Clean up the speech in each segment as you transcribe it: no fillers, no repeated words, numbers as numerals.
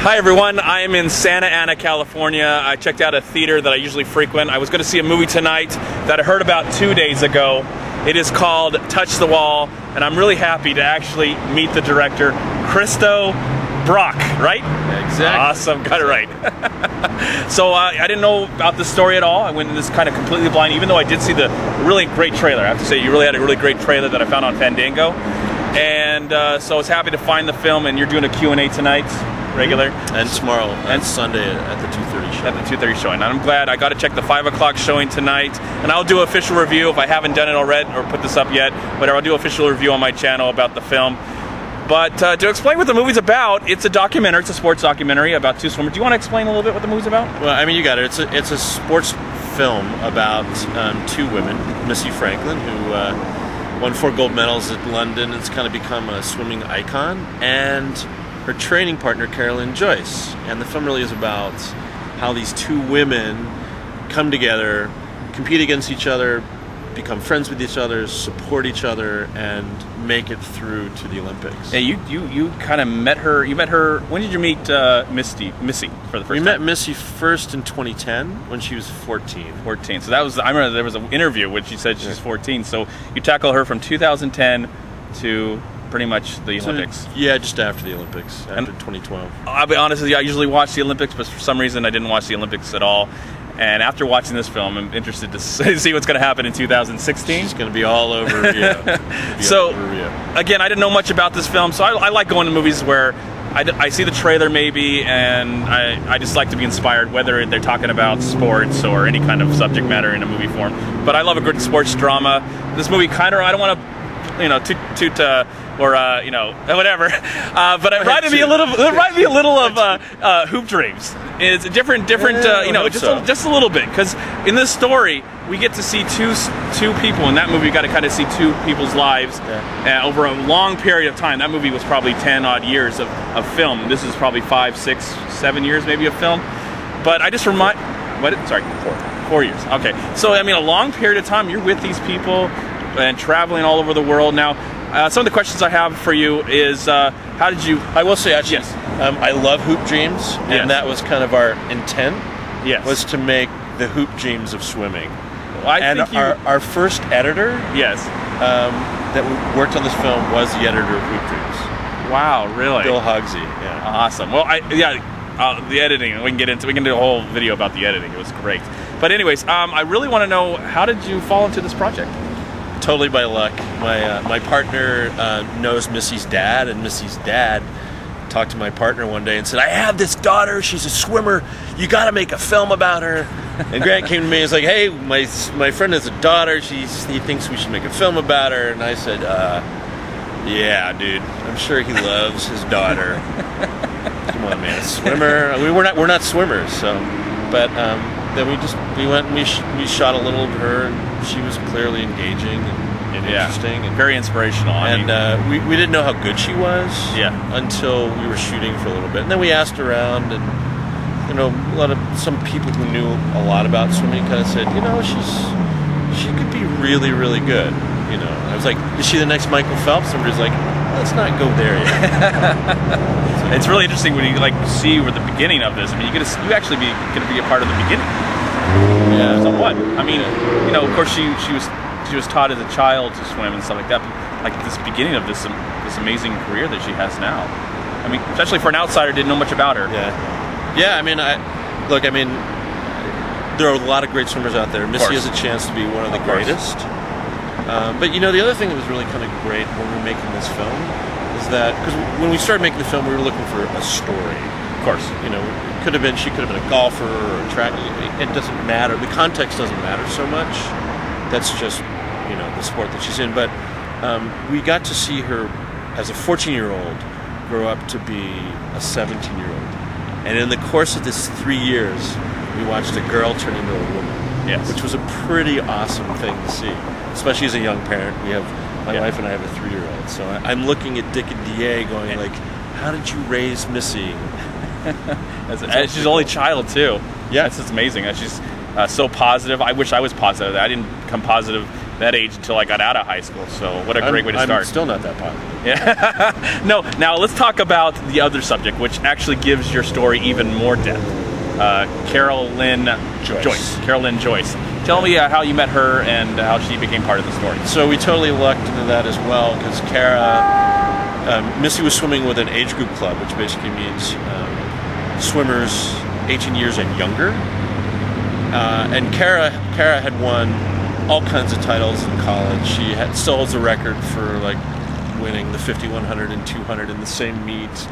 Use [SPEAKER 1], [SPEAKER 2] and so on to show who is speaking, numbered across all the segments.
[SPEAKER 1] Hi everyone, I am in Santa Ana, California. I checked out a theater that I usually frequent. I was going to see a movie tonight that I heard about 2 days ago. It is called Touch the Wall, and I'm really happy to actually meet the director, Christo right?
[SPEAKER 2] Exactly.
[SPEAKER 1] Awesome, got it right. So I didn't know about this story at all. I went in this kind of completely blind, even though I did see the really great trailer. I have to say, you really had a really great trailer that I found on Fandango. And so I was happy to find the film, and you're doing a Q&A tonight, regular.
[SPEAKER 2] And tomorrow, and Sunday at the 2:30 show.
[SPEAKER 1] At the 2:30 showing. And I'm glad I got to check the 5 o'clock showing tonight. And I'll do an official review if I haven't done it already or put this up yet. Whatever, I'll do an official review on my channel about the film. But to explain what the movie's about, it's a documentary. It's a sports documentary about two swimmers. Do you want to explain a little bit what the movie's about?
[SPEAKER 2] Well, I mean, you got it. It's a sports film about two women, Missy Franklin, who won 4 gold medals at London. It's kind of become a swimming icon, and her training partner, Carolyn Joyce. And the film really is about how these two women come together, compete against each other, become friends with each other, support each other, and make it through to the Olympics.
[SPEAKER 1] Yeah, you kind of met her. You met her. When did you meet Missy for the first time?
[SPEAKER 2] We met Missy first in 2010 when she was 14.
[SPEAKER 1] 14. So that was. I remember there was an interview when she said she's 14. So you tackle her from 2010 to pretty much the Olympics.
[SPEAKER 2] Yeah, just after the Olympics, after 2012.
[SPEAKER 1] I'll be honest with you. I usually watch the Olympics, but for some reason I didn't watch the Olympics at all. And after watching this film, I'm interested to see what's going to happen in 2016.
[SPEAKER 2] It's going to be all over Rio.
[SPEAKER 1] Again, I didn't know much about this film, so I like going to movies where I see the trailer maybe, and I just like to be inspired, whether they're talking about sports or any kind of subject matter in a movie form. But I love a good sports drama. This movie kind of, I don't want to, or you know, whatever. But it reminded me a little of Hoop Dreams. It's a different, you know, just a little bit. Because in this story, we get to see two people. In that movie, we got to kind of see two people's lives over a long period of time. That movie was probably 10 odd years of film. This is probably 5, 6, 7 years maybe of film. But I just remind, sorry, 4 years. Okay, so I mean, a long period of time. You're with these people and traveling all over the world. Now, some of the questions I have for you is, how did you...
[SPEAKER 2] I will say, actually,
[SPEAKER 1] yes.
[SPEAKER 2] I love Hoop Dreams, and that was kind of our intent, was to make the Hoop Dreams of swimming. Well, our first editor that worked on this film was the editor of Hoop Dreams.
[SPEAKER 1] Wow, really?
[SPEAKER 2] Bill Hogsy, yeah.
[SPEAKER 1] Awesome. Well, the editing, we can do a whole video about the editing. It was great. But anyways, I really want to know, how did you fall into this project?
[SPEAKER 2] Totally by luck. My partner knows Missy's dad, and Missy's dad talked to my partner one day and said, "I have this daughter. She's a swimmer. You got to make a film about her." And Grant came to me and was like, "Hey, my friend has a daughter. He thinks we should make a film about her." And I said, "Yeah, dude. I'm sure he loves his daughter." Come on, man, a swimmer. We're not swimmers, so. But then we went and we shot a little of her, and she was clearly engaging and interesting and
[SPEAKER 1] very inspirational.
[SPEAKER 2] We didn't know how good she was until we were shooting for a little bit, and then we asked around, and you know, some people who knew a lot about swimming kind of said, you know, she could be really, really good. You know, I was like, is she the next Michael Phelps? Somebody's like, let's not go there yet.
[SPEAKER 1] It's really interesting when you see where the beginning of this. I mean, you actually gonna be a part of the beginning. Yeah, somewhat. I mean, you know, of course she was taught as a child to swim and stuff like that. But like this beginning of this amazing career that she has now. I mean, especially for an outsider, didn't know much about her.
[SPEAKER 2] Yeah. I mean, there are a lot of great swimmers out there. Missy has a chance to be one of the greatest. But you know, the other thing that was really kind of great when we were making this film is that, because when we started making the film, we were looking for a story.
[SPEAKER 1] Of course.
[SPEAKER 2] You know, she could have been a golfer or a track. It doesn't matter. The context doesn't matter so much. That's just, you know, the sport that she's in. But we got to see her as a 14-year-old grow up to be a 17-year-old. And in the course of this 3 years, we watched a girl turn into a woman, which was a pretty awesome thing to see, especially as a young parent. My wife and I have a 3-year-old, so I'm looking at Dick and DA going like, how did you raise Missy?
[SPEAKER 1] She's an only child too. Yeah, it's amazing. She's so positive. I wish I was positive. I didn't become positive that age until I got out of high school. So what a great way to start.
[SPEAKER 2] I'm still not that positive.
[SPEAKER 1] Yeah. No. Now let's talk about the other subject, which actually gives your story even more depth. Carol Lynn Joyce. Carol Lynn Joyce. Tell me how you met her and how she became part of the story.
[SPEAKER 2] So we totally lucked into that as well, because Missy was swimming with an age group club, which basically means swimmers 18 years and younger. And Kara had won all kinds of titles in college. She still holds the record for like winning the 50, 100, and 200 in the same meets.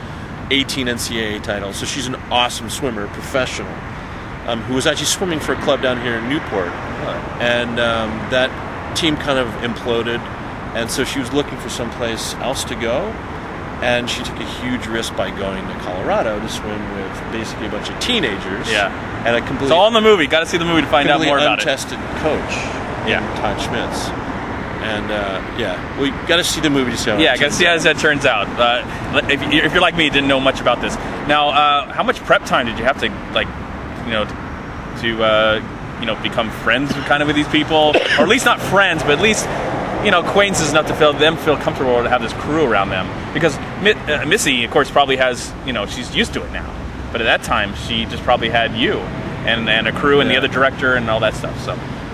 [SPEAKER 2] 18 NCAA titles. So she's an awesome swimmer, professional, who was actually swimming for a club down here in Newport. And that team kind of imploded, and so she was looking for someplace else to go, and she took a huge risk by going to Colorado to swim with basically a bunch of teenagers.
[SPEAKER 1] Yeah.
[SPEAKER 2] And a completely...
[SPEAKER 1] It's all in the movie. Got to see the movie to find out more about it.
[SPEAKER 2] Untested coach. Yeah. Todd Schmitz. And yeah, we got to see the movie to see how
[SPEAKER 1] got to see how that turns out. If you're like me, didn't know much about this. Now, how much prep time did you have to, like, to become friends kind of with these people, or at least not friends, but at least acquaintances enough to feel comfortable to have this crew around them? Because Missy, of course, probably has she's used to it now, but at that time she just probably had you and a crew and the other director and all that stuff.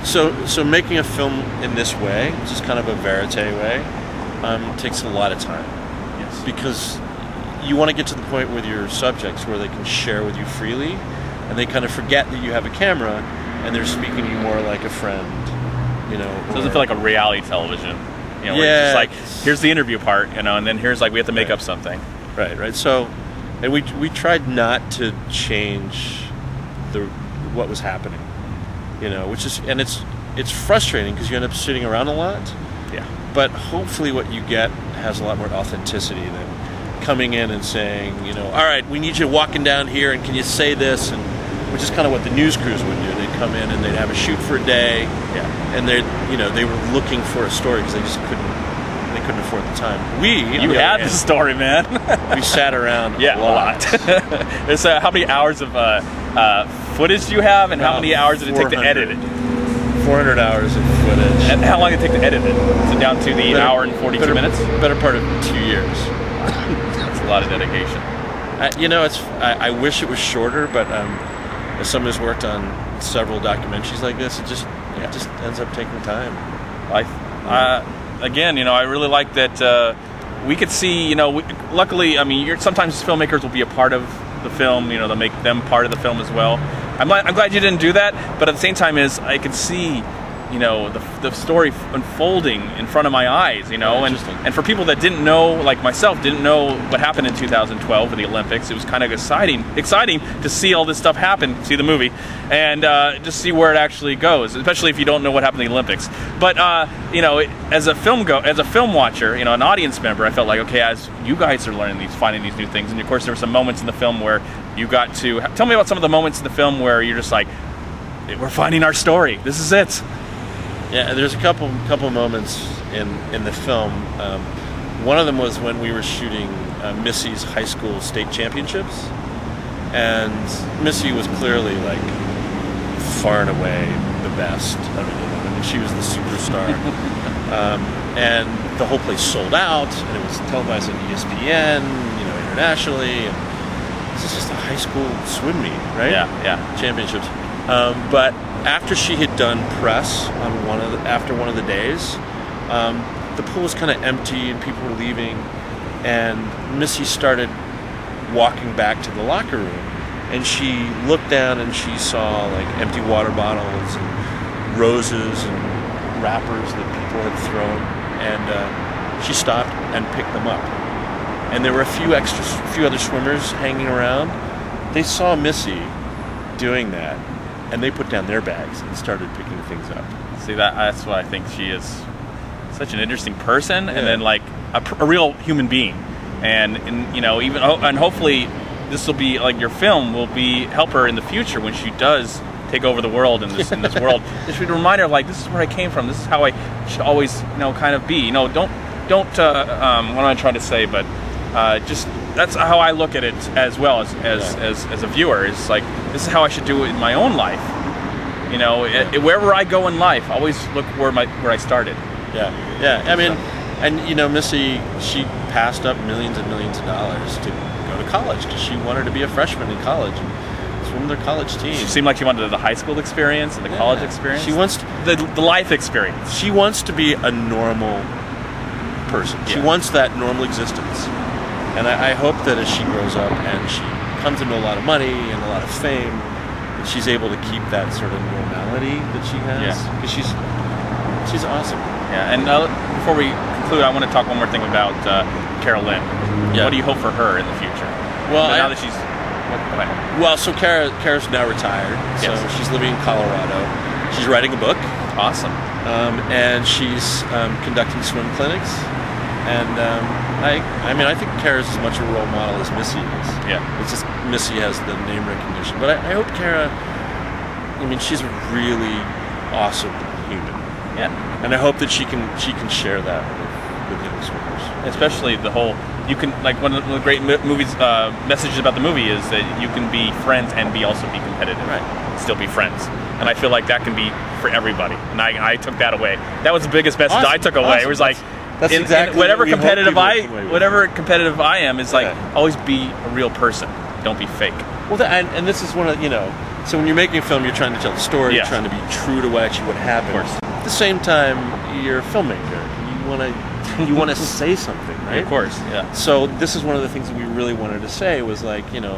[SPEAKER 1] So
[SPEAKER 2] making a film in this way, which is kind of a verite way, takes a lot of time.
[SPEAKER 1] Yes.
[SPEAKER 2] Because you want to get to the point with your subjects where they can share with you freely, and they kind of forget that you have a camera, and they're speaking to you more like a friend. So
[SPEAKER 1] it doesn't feel like a reality television. Where it's just like, here's the interview part, and then here's like we have to make up something.
[SPEAKER 2] Right. So, and we tried not to change what was happening. Which is, and it's frustrating because you end up sitting around a lot.
[SPEAKER 1] Yeah.
[SPEAKER 2] But hopefully what you get has a lot more authenticity than coming in and saying, all right, we need you walking down here, and can you say this? And which is kind of what the news crews would do. They'd come in and they'd have a shoot for a day.
[SPEAKER 1] Yeah.
[SPEAKER 2] And they were looking for a story because they just couldn't afford the time.
[SPEAKER 1] You had the story, man.
[SPEAKER 2] We sat around
[SPEAKER 1] a lot. There's how many hours of footage do you have, and how many hours did it take to edit it?
[SPEAKER 2] 400 hours of footage.
[SPEAKER 1] And how long did it take to edit it? Is it down to the hour and 42 minutes?
[SPEAKER 2] Better part of 2 years.
[SPEAKER 1] That's a lot of dedication.
[SPEAKER 2] I wish it was shorter, but as someone who's worked on several documentaries like this, it just ends up taking time.
[SPEAKER 1] Again, I really like that we could see, luckily, sometimes filmmakers will be a part of the film, they'll make them part of the film as well. I'm glad you didn't do that, but at the same time I could see, the story unfolding in front of my eyes, and for people that didn't know, like myself, didn't know what happened in 2012 with the Olympics, it was kind of exciting to see all this stuff happen, see the movie, and just see where it actually goes, especially if you don't know what happened in the Olympics. But as a film watcher, an audience member, I felt like, okay, as you guys are finding these new things, and of course there were some moments in the film where you got to tell me about some of the moments in the film where you're just like, we're finding our story. This is it.
[SPEAKER 2] Yeah, there's a couple moments in the film. One of them was when we were shooting Missy's high school state championships, and Missy was clearly like far and away the best. I mean, she was the superstar, and the whole place sold out, and it was televised on ESPN, internationally. And this is just a high school swim meet, right?
[SPEAKER 1] Yeah.
[SPEAKER 2] Championships, but. After she had done press on after one of the days, the pool was kind of empty and people were leaving, and Missy started walking back to the locker room, and she looked down and she saw like empty water bottles and roses and wrappers that people had thrown, and she stopped and picked them up. And there were a few other swimmers hanging around. They saw Missy doing that, and they put down their bags and started picking things up.
[SPEAKER 1] See, that's why I think she is such an interesting person, and then like a real human being, and even and hopefully this will be like your film will help her in the future when she does take over the world in this world. This should remind her, like, this is where I came from. This is how I should always kind of be. Don't what am I trying to say? But just that's how I look at it as well as a viewer. It's like, this is how I should do it in my own life. Wherever I go in life, always look where I started.
[SPEAKER 2] Yeah. I mean, And you know, Missy, she passed up millions and millions of dollars to go to college because she wanted to be a freshman in college. It's from their college team.
[SPEAKER 1] She seemed like she wanted the high school experience and the college experience.
[SPEAKER 2] She wants
[SPEAKER 1] the life experience.
[SPEAKER 2] She wants to be a normal person. She wants that normal existence. And I hope that as she grows up and she comes into a lot of money and a lot of fame, that she's able to keep that sort of normality that she has. Because she's awesome.
[SPEAKER 1] Yeah, and before we conclude, I want to talk one more thing about Carol Lynn.
[SPEAKER 2] Yeah.
[SPEAKER 1] What do you hope for her in the future?
[SPEAKER 2] Well,
[SPEAKER 1] now that she's... Go ahead.
[SPEAKER 2] Well, so Kara's now retired. So she's living in Colorado. She's writing a book.
[SPEAKER 1] Awesome.
[SPEAKER 2] And she's conducting swim clinics. And I mean, I think Kara's as much a role model as Missy is.
[SPEAKER 1] Yeah.
[SPEAKER 2] It's just Missy has the name recognition. But I hope Kara, I mean, she's a really awesome human.
[SPEAKER 1] Yeah.
[SPEAKER 2] And I hope that she can share that with young swimmers.
[SPEAKER 1] Especially the whole, you can, like, one of the great messages about the movie is that you can be friends and also be competitive.
[SPEAKER 2] Right.
[SPEAKER 1] Still be friends. And I feel like that can be for everybody. And I took that away. That was the biggest message I took away. It was like,
[SPEAKER 2] that's exactly
[SPEAKER 1] whatever competitive I am is like, always be a real person. Don't be fake.
[SPEAKER 2] Well, and this is one of, you know, so when you're making a film, you're trying to tell the story, you're trying to be true to what happened.
[SPEAKER 1] Of course.
[SPEAKER 2] At the same time, you're a filmmaker. You want to say something, right?
[SPEAKER 1] Of course, yeah.
[SPEAKER 2] So this is one of the things that we really wanted to say was like, you know,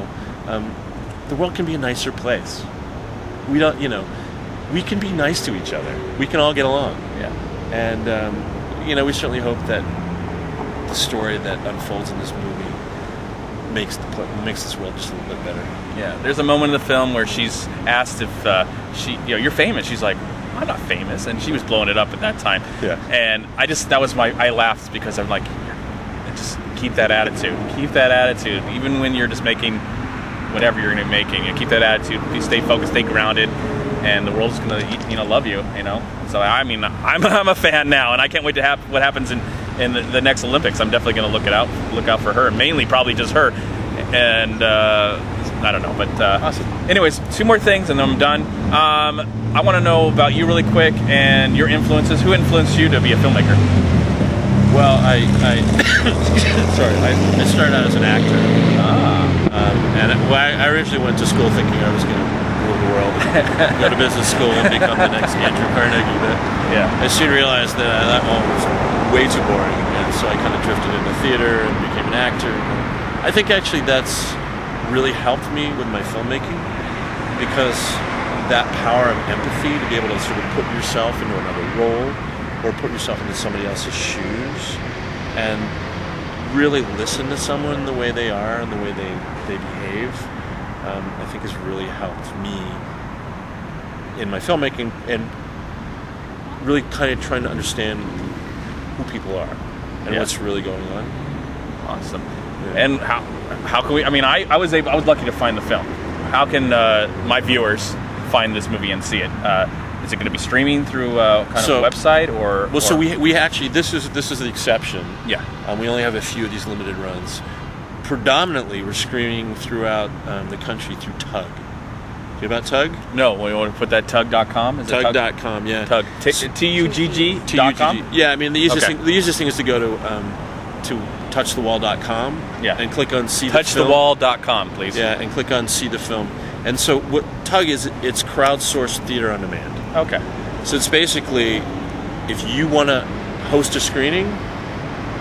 [SPEAKER 2] the world can be a nicer place. We don't, you know, we can be nice to each other. We can all get along.
[SPEAKER 1] Yeah.
[SPEAKER 2] And you know, we certainly hope that the story that unfolds in this movie makes this world just a little bit better.
[SPEAKER 1] Yeah. There's a moment in the film where she's asked if you're famous. She's like, I'm not famous, and she was blowing it up at that time.
[SPEAKER 2] Yeah.
[SPEAKER 1] And I laughed because I'm like, just keep that attitude. Keep that attitude, even when you're just making whatever you're going to be making. And keep that attitude. You stay focused, stay grounded, and the world's going to love you. You know. So I mean, I'm a fan now, and I can't wait to what happens in the next Olympics. I'm definitely going to look out for her, mainly probably just her. And I don't know, but
[SPEAKER 2] awesome.
[SPEAKER 1] Anyways, 2 more things, and then I'm done. I want to know about you really quick and your influences. Who influenced you to be a filmmaker?
[SPEAKER 2] Well, I started out as an actor. And I originally went to school thinking I was going to rule the world and go to business school and become the next Andrew Carnegie. But I soon realized that that one was way too boring, and so I kind of drifted into theater and became an actor. And I think actually that's really helped me with my filmmaking, because that power of empathy to be able to sort of put yourself into another role or put yourself into somebody else's shoes and really listen to someone the way they are and the way they behave, I think has really helped me in my filmmaking and really kind of trying to understand who people are and what's really going on.
[SPEAKER 1] Awesome. Yeah. And how can we? I mean, I was lucky to find the film. How can my viewers find this movie and see it? Is it going to be streaming through kind of a website or?
[SPEAKER 2] Well, so we actually this is the exception.
[SPEAKER 1] Yeah.
[SPEAKER 2] We only have a few of these limited runs. Predominantly, we're screening throughout the country through Tug. Do you know about Tug?
[SPEAKER 1] No. We want to put that tug.com. Is
[SPEAKER 2] Tug.com. Yeah.
[SPEAKER 1] Tug. TUGG.com.
[SPEAKER 2] Yeah. I mean, the easiest thing is to go to touchthewall.com.
[SPEAKER 1] Yeah.
[SPEAKER 2] And click on see the film.
[SPEAKER 1] Touchthewall.com, please.
[SPEAKER 2] Yeah, and click on see the film. And so what Tug is, it's crowdsourced theater on demand.
[SPEAKER 1] Okay.
[SPEAKER 2] So it's basically, if you want to host a screening,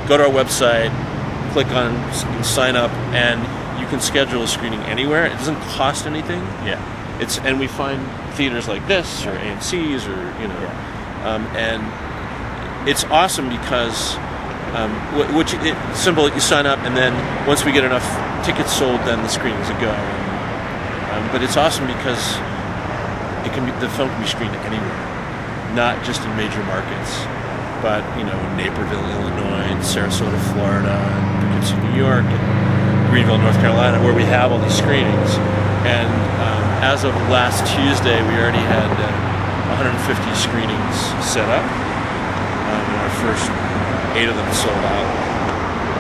[SPEAKER 2] go to our website, click on sign up, and you can schedule a screening anywhere. It doesn't cost anything.
[SPEAKER 1] Yeah.
[SPEAKER 2] And we find theaters like this or AMC's or and it's awesome because simple. You sign up, and then once we get enough tickets sold, then the screenings will go. But it's awesome because the film can be screened anywhere, not just in major markets, but in Naperville, Illinois, and Sarasota, Florida, and Poughkeepsie, New York, and Greenville, North Carolina, where we have all these screenings. And as of last Tuesday, we already had 150 screenings set up. And our first 8 of them sold out.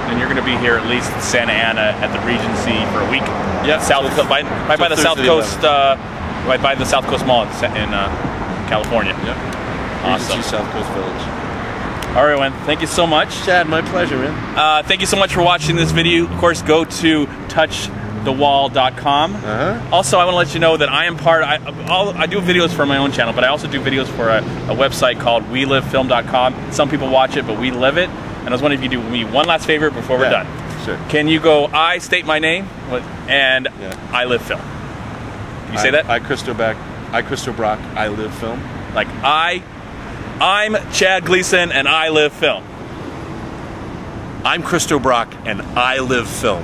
[SPEAKER 1] And you're going to be here at least in Santa Ana at the Regency for a week.
[SPEAKER 2] Yeah,
[SPEAKER 1] by the South Coast, right by the South Coast Mall in California.
[SPEAKER 2] Yep.
[SPEAKER 1] Awesome.
[SPEAKER 2] Regency South Coast Village.
[SPEAKER 1] All right, man. Thank you so much.
[SPEAKER 2] Chad, my pleasure, man.
[SPEAKER 1] Thank you so much for watching this video. Of course, go to touchthewall.com. Also, I want to let you know that I am I do videos for my own channel, but I also do videos for a website called WeLiveFilm.com. Some people watch it, but we live it. And I was wondering if you could do me one last favor before we're done.
[SPEAKER 2] Sure.
[SPEAKER 1] Can you go, I state my name, and I live film. Can you say that?
[SPEAKER 2] I, Christo Brock, I live film.
[SPEAKER 1] Like, I'm Chad Gleason, and I live film.
[SPEAKER 2] I'm Christo Brock, and I live film.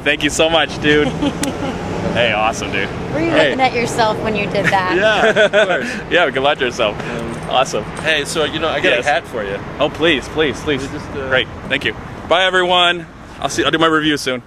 [SPEAKER 1] Thank you so much, dude. Hey, awesome, dude.
[SPEAKER 3] Were you looking at yourself when you did that?
[SPEAKER 2] Yeah, of course.
[SPEAKER 1] Yeah, we can watch ourselves. Awesome.
[SPEAKER 2] Hey, so, I got a hat for you.
[SPEAKER 1] Oh, please. Great, thank you. Bye, everyone. I'll do my review soon.